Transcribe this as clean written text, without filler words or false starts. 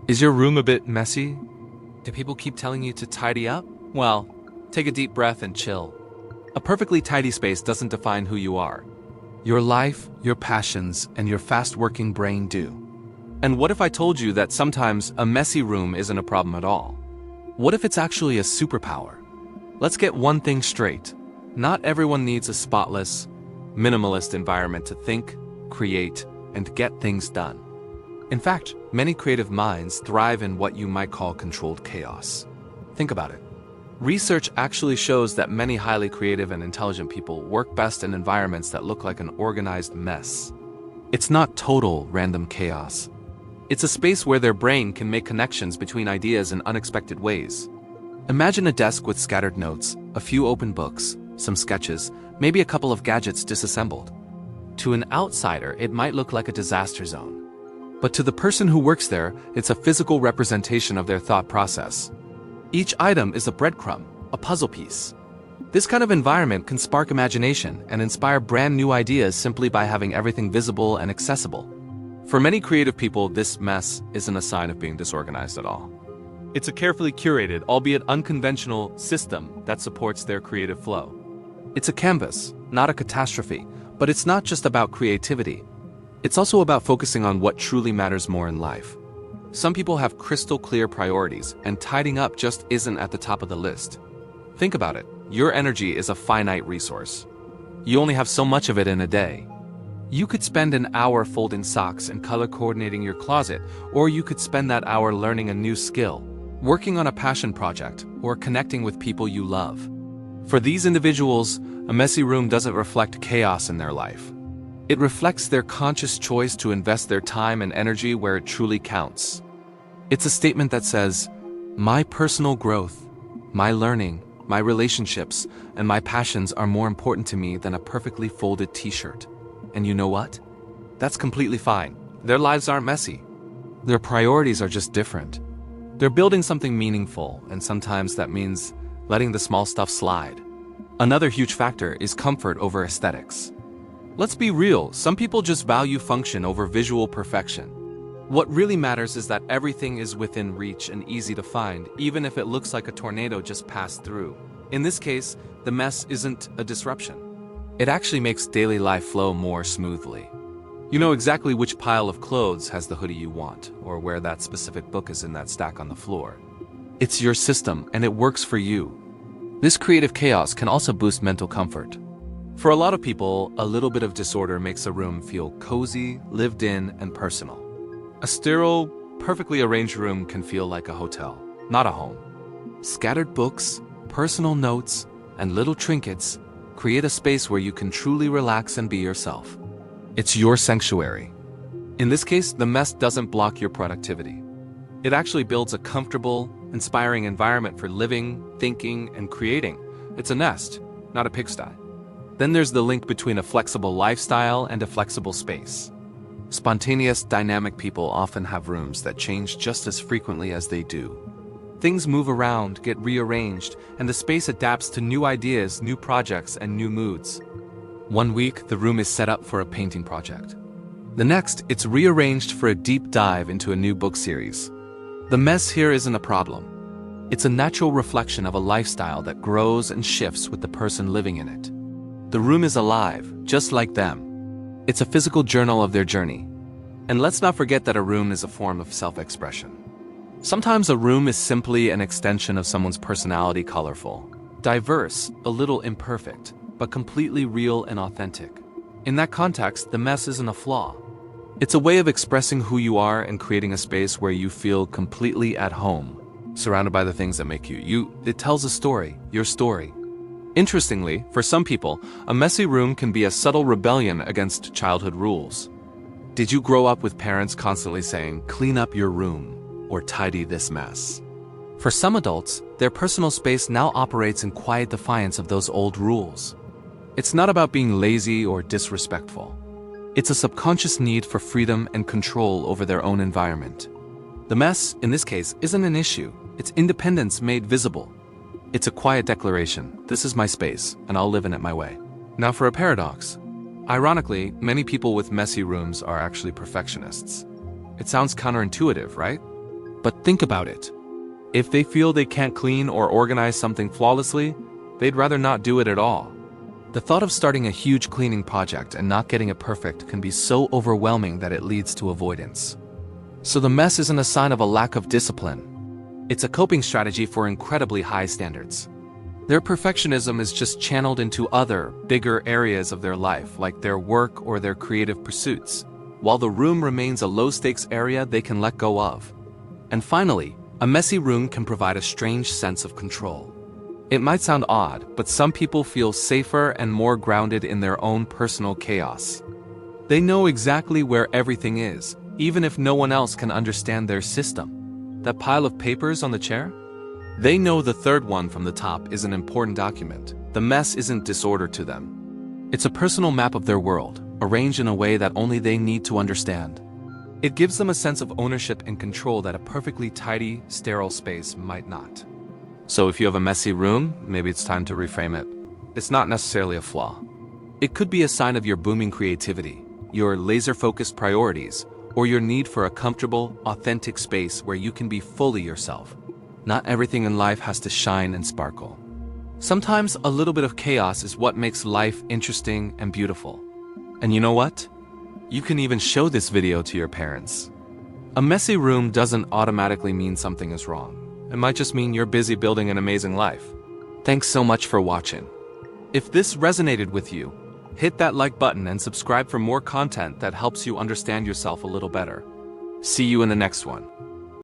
Is your room a bit messy? Do people keep telling you to tidy up? Well, take a deep breath and chill. A perfectly tidy space doesn't define who you are. Your life, your passions, and your fast-working brain do. And what if I told you that sometimes a messy room isn't a problem at all? What if it's actually a superpower? Let's get one thing straight. Not everyone needs a spotless, minimalist environment to think, create, and get things done. In fact, many creative minds thrive in what you might call controlled chaos. Think about it. Research actually shows that many highly creative and intelligent people work best in environments that look like an organized mess. It's not total random chaos. It's a space where their brain can make connections between ideas in unexpected ways. Imagine a desk with scattered notes, a few open books, some sketches, maybe a couple of gadgets disassembled. To an outsider, it might look like a disaster zone. But to the person who works there, it's a physical representation of their thought process. Each item is a breadcrumb, a puzzle piece. This kind of environment can spark imagination and inspire brand new ideas simply by having everything visible and accessible. For many creative people, this mess isn't a sign of being disorganized at all. It's a carefully curated, albeit unconventional, system that supports their creative flow. It's a canvas, not a catastrophe, but it's not just about creativity. It's also about focusing on what truly matters more in life. Some people have crystal clear priorities, and tidying up just isn't at the top of the list. Think about it. Your energy is a finite resource. You only have so much of it in a day. You could spend an hour folding socks and color coordinating your closet, or you could spend that hour learning a new skill, working on a passion project, or connecting with people you love. For these individuals, a messy room doesn't reflect chaos in their life. It reflects their conscious choice to invest their time and energy where it truly counts. It's a statement that says, my personal growth, my learning, my relationships, and my passions are more important to me than a perfectly folded t-shirt. And you know what? That's completely fine. Their lives aren't messy. Their priorities are just different. They're building something meaningful, and sometimes that means letting the small stuff slide. Another huge factor is comfort over aesthetics. Let's be real, some people just value function over visual perfection. What really matters is that everything is within reach and easy to find, even if it looks like a tornado just passed through. In this case, the mess isn't a disruption. It actually makes daily life flow more smoothly. You know exactly which pile of clothes has the hoodie you want, or where that specific book is in that stack on the floor. It's your system, and it works for you. This creative chaos can also boost mental comfort. For a lot of people, a little bit of disorder makes a room feel cozy, lived in, and personal. A sterile, perfectly arranged room can feel like a hotel, not a home. Scattered books, personal notes, and little trinkets create a space where you can truly relax and be yourself. It's your sanctuary. In this case, the mess doesn't block your productivity. It actually builds a comfortable, inspiring environment for living, thinking, and creating. It's a nest, not a pigsty. Then there's the link between a flexible lifestyle and a flexible space. Spontaneous, dynamic people often have rooms that change just as frequently as they do. Things move around, get rearranged, and the space adapts to new ideas, new projects, and new moods. One week, the room is set up for a painting project. The next, it's rearranged for a deep dive into a new book series. The mess here isn't a problem. It's a natural reflection of a lifestyle that grows and shifts with the person living in it. The room is alive, just like them. It's a physical journal of their journey. And let's not forget that a room is a form of self-expression. Sometimes a room is simply an extension of someone's personality, colorful, diverse, a little imperfect, but completely real and authentic. In that context, the mess isn't a flaw. It's a way of expressing who you are and creating a space where you feel completely at home, surrounded by the things that make you you. It tells a story, your story. Interestingly, for some people, a messy room can be a subtle rebellion against childhood rules. Did you grow up with parents constantly saying, clean up your room, or tidy this mess? For some adults, their personal space now operates in quiet defiance of those old rules. It's not about being lazy or disrespectful. It's a subconscious need for freedom and control over their own environment. The mess, in this case, isn't an issue. It's independence made visible. It's a quiet declaration, this is my space, and I'll live in it my way. Now for a paradox. Ironically, many people with messy rooms are actually perfectionists. It sounds counterintuitive, right? But think about it. If they feel they can't clean or organize something flawlessly, they'd rather not do it at all. The thought of starting a huge cleaning project and not getting it perfect can be so overwhelming that it leads to avoidance. So the mess isn't a sign of a lack of discipline. It's a coping strategy for incredibly high standards. Their perfectionism is just channeled into other, bigger areas of their life, like their work or their creative pursuits, while the room remains a low-stakes area they can let go of. And finally, a messy room can provide a strange sense of control. It might sound odd, but some people feel safer and more grounded in their own personal chaos. They know exactly where everything is, even if no one else can understand their system. That pile of papers on the chair? They know the third one from the top is an important document. The mess isn't disorder to them. It's a personal map of their world, arranged in a way that only they need to understand. It gives them a sense of ownership and control that a perfectly tidy, sterile space might not. So if you have a messy room, maybe it's time to reframe it. It's not necessarily a flaw. It could be a sign of your booming creativity, your laser-focused priorities, or your need for a comfortable, authentic space where you can be fully yourself. Not everything in life has to shine and sparkle. Sometimes a little bit of chaos is what makes life interesting and beautiful. And you know what? You can even show this video to your parents. A messy room doesn't automatically mean something is wrong. It might just mean you're busy building an amazing life. Thanks so much for watching. If this resonated with you, hit that like button and subscribe for more content that helps you understand yourself a little better. See you in the next one.